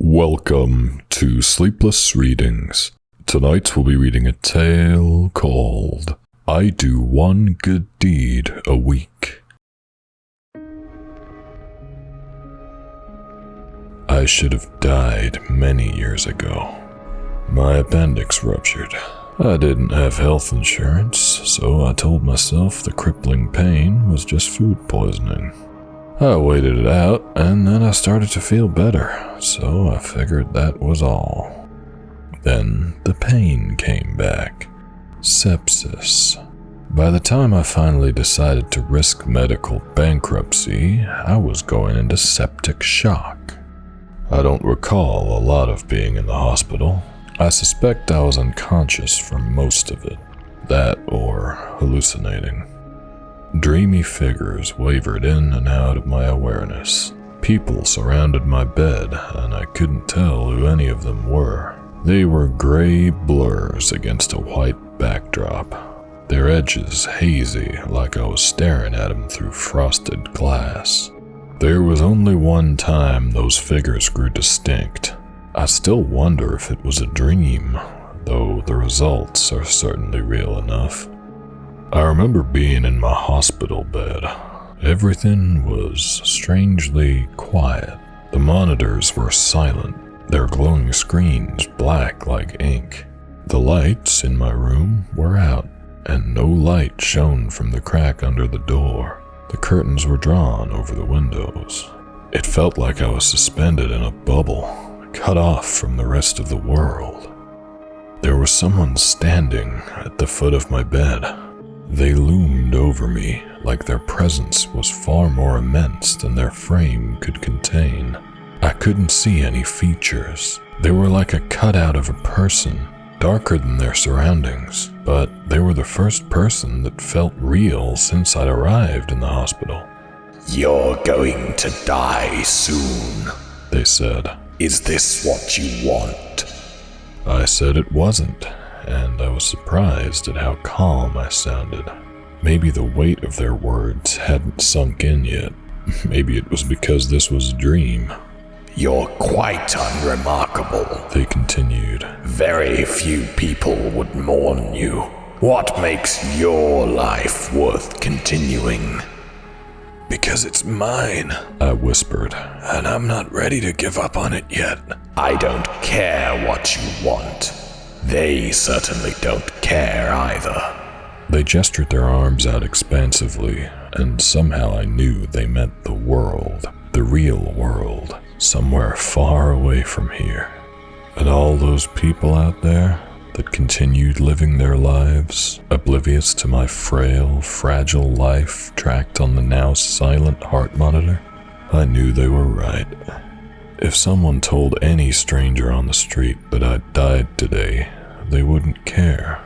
Welcome to Sleepless Readings. Tonight we'll be reading a tale called I Do One Good Deed a Week. I should have died many years ago. My appendix ruptured. I didn't have health insurance, so I told myself the crippling pain was just food poisoning. I waited it out, and then I started to feel better, so I figured that was all. Then the pain came back. Sepsis. By the time I finally decided to risk medical bankruptcy, I was going into septic shock. I don't recall a lot of being in the hospital. I suspect I was unconscious for most of it. That or hallucinating. Dreamy figures wavered in and out of my awareness. People surrounded my bed, and I couldn't tell who any of them were. They were gray blurs against a white backdrop, their edges hazy like I was staring at them through frosted glass. There was only one time those figures grew distinct. I still wonder if it was a dream, though the results are certainly real enough. I remember being in my hospital bed. Everything was strangely quiet. The monitors were silent, their glowing screens black like ink. The lights in my room were out, and no light shone from the crack under the door. The curtains were drawn over the windows. It felt like I was suspended in a bubble, cut off from the rest of the world. There was someone standing at the foot of my bed. They loomed over me like their presence was far more immense than their frame could contain. I couldn't see any features. They were like a cutout of a person, darker than their surroundings, but they were the first person that felt real since I'd arrived in the hospital. "You're going to die soon," they said. "Is this what you want?" I said it wasn't, and I was surprised at how calm I sounded. Maybe the weight of their words hadn't sunk in yet. Maybe it was because this was a dream. "You're quite unremarkable," they continued. "Very few people would mourn you. What makes your life worth continuing?" "Because it's mine," I whispered, "and I'm not ready to give up on it yet." "I don't care what you want. They certainly don't care either." They gestured their arms out expansively, and somehow I knew they meant the world, the real world, somewhere far away from here. And all those people out there that continued living their lives, oblivious to my frail, fragile life tracked on the now silent heart monitor, I knew they were right. If someone told any stranger on the street that I'd died today, they wouldn't care.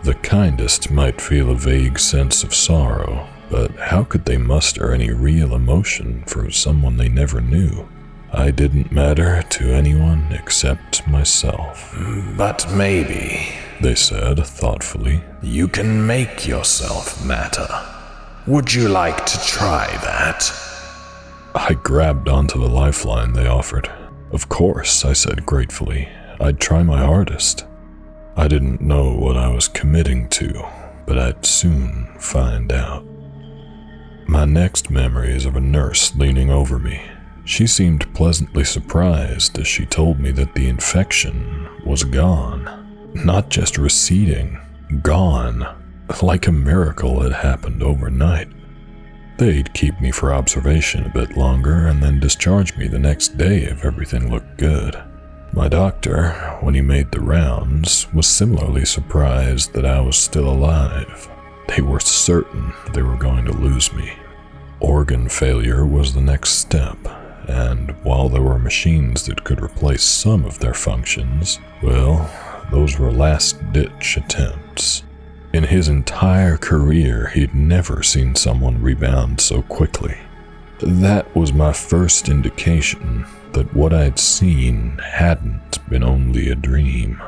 The kindest might feel a vague sense of sorrow, but how could they muster any real emotion for someone they never knew? I didn't matter to anyone except myself. "But maybe," they said thoughtfully, "you can make yourself matter. Would you like to try that?" I grabbed onto the lifeline they offered. "Of course," I said gratefully. "I'd try my hardest." I didn't know what I was committing to, but I'd soon find out. My next memory is of a nurse leaning over me. She seemed pleasantly surprised as she told me that the infection was gone. Not just receding, gone. Like a miracle had happened overnight. They'd keep me for observation a bit longer and then discharge me the next day if everything looked good. My doctor, when he made the rounds, was similarly surprised that I was still alive. They were certain they were going to lose me. Organ failure was the next step, and while there were machines that could replace some of their functions, well, those were last-ditch attempts. In his entire career, he'd never seen someone rebound so quickly. That was my first indication that what I'd seen hadn't been only a dream.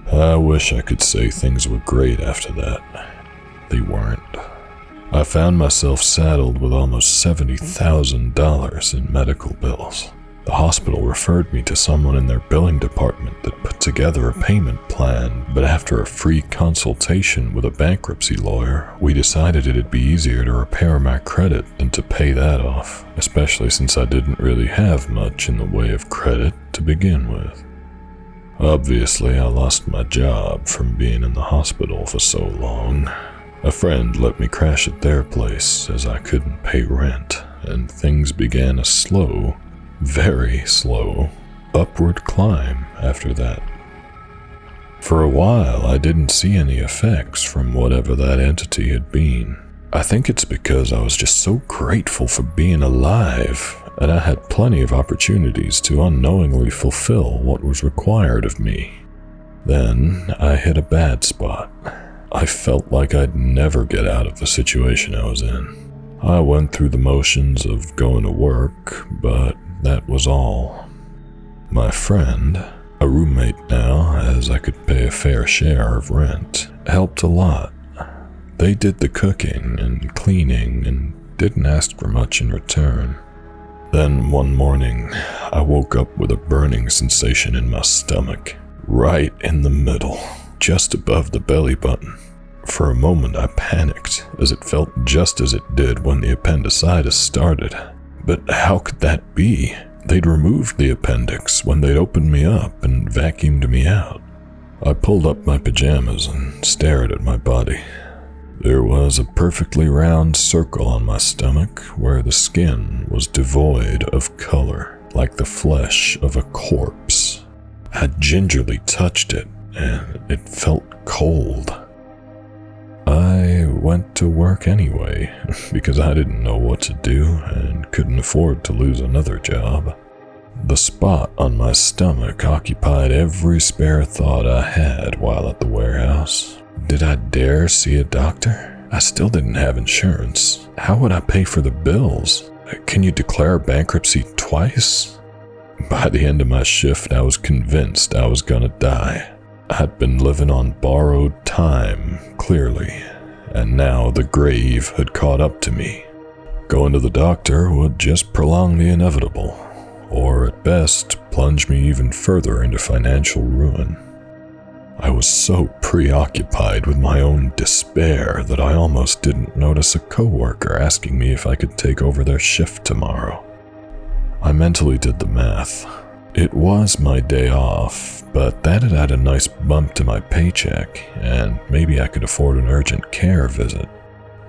I wish I could say things were great after that. They weren't. I found myself saddled with almost $70,000 in medical bills. The hospital referred me to someone in their billing department that put together a payment plan, but after a free consultation with a bankruptcy lawyer, we decided it'd be easier to repair my credit than to pay that off, especially since I didn't really have much in the way of credit to begin with. Obviously, I lost my job from being in the hospital for so long. A friend let me crash at their place as I couldn't pay rent, and things began a slow, very slow, upward climb after that. For a while, I didn't see any effects from whatever that entity had been. I think it's because I was just so grateful for being alive, and I had plenty of opportunities to unknowingly fulfill what was required of me. Then I hit a bad spot. I felt like I'd never get out of the situation I was in. I went through the motions of going to work, but that was all. My friend, a roommate now, as I could pay a fair share of rent, helped a lot. They did the cooking and cleaning and didn't ask for much in return. Then one morning, I woke up with a burning sensation in my stomach, right in the middle, just above the belly button. For a moment I panicked, as it felt just as it did when the appendicitis started. But how could that be? They'd removed the appendix when they'd opened me up and vacuumed me out. I pulled up my pajamas and stared at my body. There was a perfectly round circle on my stomach where the skin was devoid of color, like the flesh of a corpse. I gingerly touched it, and it felt cold. I went to work anyway, because I didn't know what to do and couldn't afford to lose another job. The spot on my stomach occupied every spare thought I had while at the warehouse. Did I dare see a doctor? I still didn't have insurance. How would I pay for the bills? Can you declare bankruptcy twice? By the end of my shift, I was convinced I was gonna die. I'd been living on borrowed time, clearly, and now the grave had caught up to me. Going to the doctor would just prolong the inevitable, or at best, plunge me even further into financial ruin. I was so preoccupied with my own despair that I almost didn't notice a coworker asking me if I could take over their shift tomorrow. I mentally did the math. It was my day off, but that had added a nice bump to my paycheck, and maybe I could afford an urgent care visit.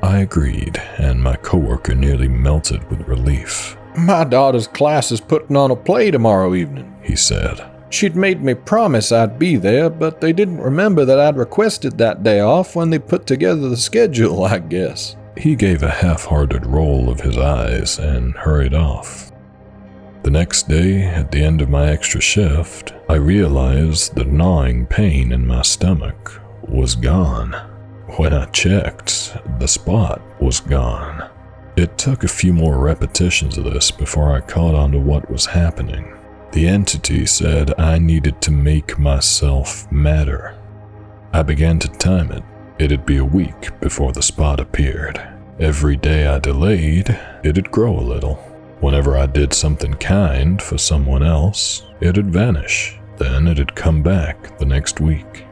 I agreed, and my coworker nearly melted with relief. "My daughter's class is putting on a play tomorrow evening," he said. "She'd made me promise I'd be there, but they didn't remember that I'd requested that day off when they put together the schedule, I guess." He gave a half-hearted roll of his eyes and hurried off. The next day, at the end of my extra shift, I realized the gnawing pain in my stomach was gone. When I checked, the spot was gone. It took a few more repetitions of this before I caught on to what was happening. The entity said I needed to make myself matter. I began to time it. It'd be a week before the spot appeared. Every day I delayed, it'd grow a little. Whenever I did something kind for someone else, it'd vanish. Then it'd come back the next week.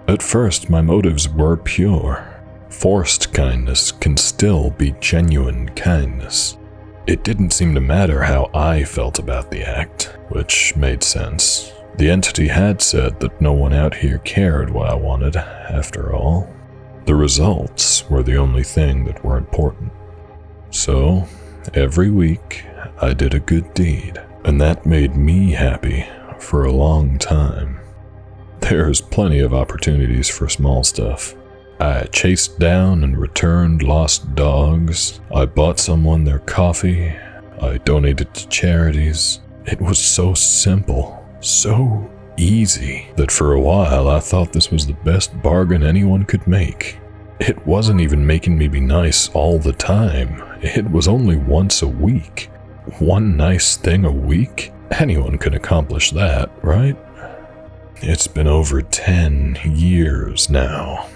At first, my motives were pure. Forced kindness can still be genuine kindness. It didn't seem to matter how I felt about the act, which made sense. The entity had said that no one out here cared what I wanted, after all. The results were the only thing that were important. So, every week, I did a good deed, and that made me happy for a long time. There's plenty of opportunities for small stuff. I chased down and returned lost dogs. I bought someone their coffee. I donated to charities. It was so simple, so easy, that for a while I thought this was the best bargain anyone could make. It wasn't even making me be nice all the time. It was only once a week. One nice thing a week? Anyone can accomplish that, right? It's been over 10 years now.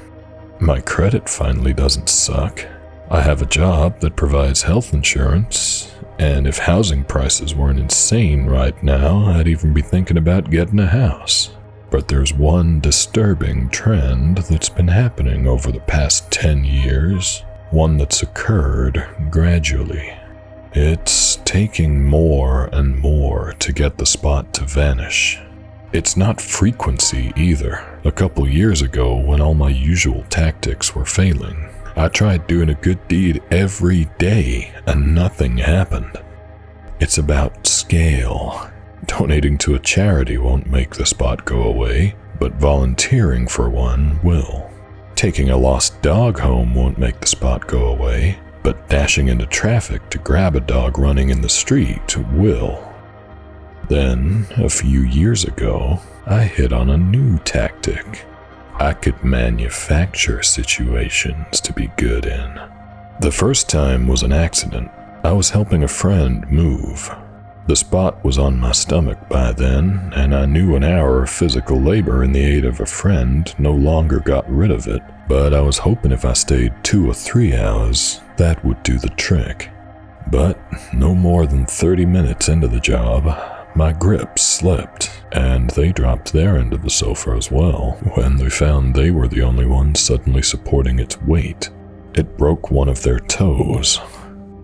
My credit finally doesn't suck. I have a job that provides health insurance, And if housing prices weren't insane right now, I'd even be thinking about getting a house. But there's one disturbing trend that's been happening over the past 10 years, one that's occurred gradually. It's taking more and more to get the spot to vanish. It's not frequency either. A couple years ago, when all my usual tactics were failing, I tried doing a good deed every day and nothing happened. It's about scale. Donating to a charity won't make the spot go away, but volunteering for one will. Taking a lost dog home won't make the spot go away, but dashing into traffic to grab a dog running in the street will. Then, a few years ago, I hit on a new tactic. I could manufacture situations to be good in. The first time was an accident. I was helping a friend move. The spot was on my stomach by then, and I knew an hour of physical labor in the aid of a friend no longer got rid of it, but I was hoping if I stayed 2 or 3 hours, that would do the trick. But no more than 30 minutes into the job, my grip slipped, and they dropped their end of the sofa as well when they found they were the only ones suddenly supporting its weight. It broke one of their toes.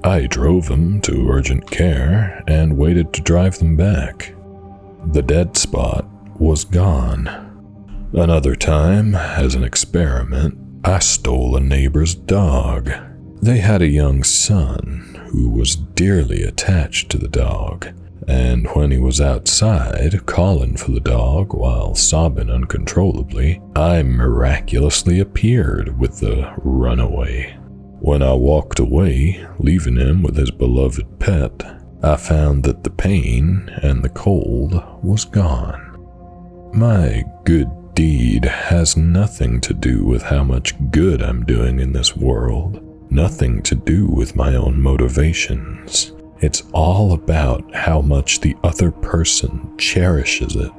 I drove them to urgent care and waited to drive them back. The dead spot was gone. Another time, as an experiment, I stole a neighbor's dog. They had a young son who was dearly attached to the dog, and when he was outside calling for the dog while sobbing uncontrollably, I miraculously appeared with the runaway. When I walked away, leaving him with his beloved pet, I found that the pain and the cold was gone. My good deed has nothing to do with how much good I'm doing in this world, nothing to do with my own motivations. It's all about how much the other person cherishes it.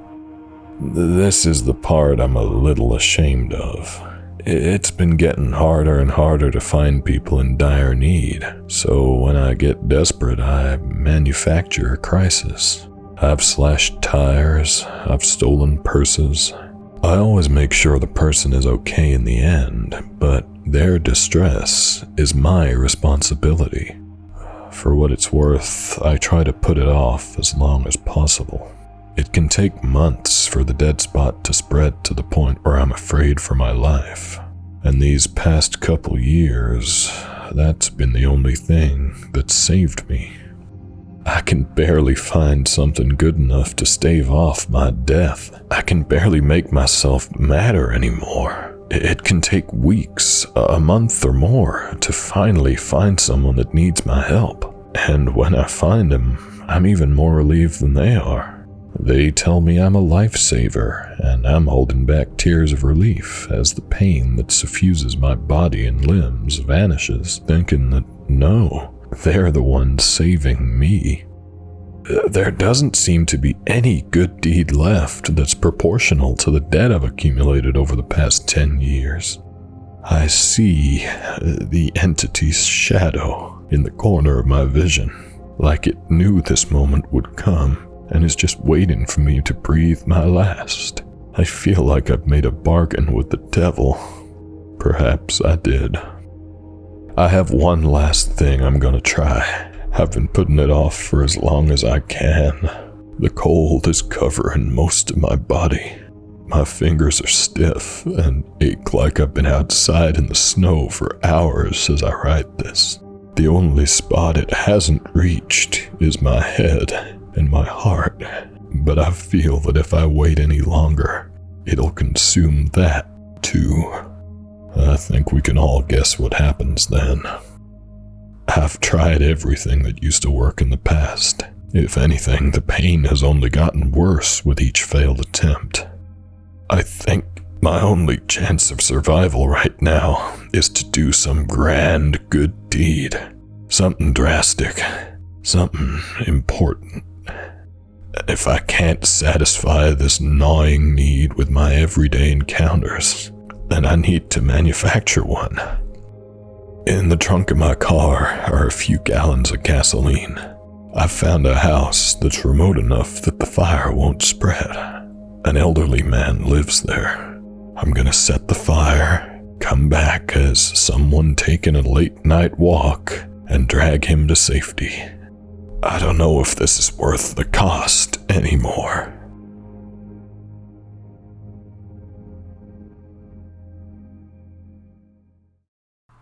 This is the part I'm a little ashamed of. It's been getting harder and harder to find people in dire need, so when I get desperate, I manufacture a crisis. I've slashed tires, I've stolen purses. I always make sure the person is okay in the end, but their distress is my responsibility. For what it's worth, I try to put it off as long as possible. It can take months for the dead spot to spread to the point where I'm afraid for my life. And these past couple years, that's been the only thing that saved me. I can barely find something good enough to stave off my death. I can barely make myself matter anymore. It can take weeks, a month or more, to finally find someone that needs my help. And when I find them, I'm even more relieved than they are. They tell me I'm a lifesaver, and I'm holding back tears of relief as the pain that suffuses my body and limbs vanishes, thinking that no, they're the ones saving me. There doesn't seem to be any good deed left that's proportional to the debt I've accumulated over the past 10 years. I see the entity's shadow in the corner of my vision, like it knew this moment would come and is just waiting for me to breathe my last. I feel like I've made a bargain with the devil. Perhaps I did. I have one last thing I'm gonna try. I've been putting it off for as long as I can. The cold is covering most of my body. My fingers are stiff and ache like I've been outside in the snow for hours as I write this. The only spot it hasn't reached is my head and my heart, but I feel that if I wait any longer, it'll consume that too. I think we can all guess what happens then. I've tried everything that used to work in the past. If anything, the pain has only gotten worse with each failed attempt. I think my only chance of survival right now is to do some grand good deed. Something drastic. Something important. If I can't satisfy this gnawing need with my everyday encounters, then I need to manufacture one. In the trunk of my car are a few gallons of gasoline. I found a house that's remote enough that the fire won't spread. An elderly man lives there. I'm gonna set the fire, come back as someone taking a late night walk, and drag him to safety. I don't know if this is worth the cost anymore.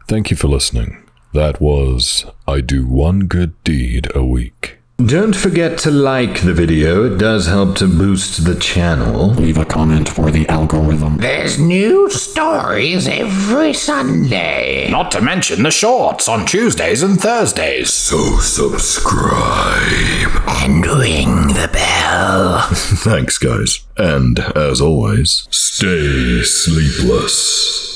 Thank you for listening. That was I Do One Good Deed a Week. Don't forget to like the video, it does help to boost the channel. Leave a comment for the algorithm. There's new stories every Sunday. Not to mention the shorts on Tuesdays and Thursdays. So subscribe. And ring the bell. Thanks, guys. And as always, stay sleepless.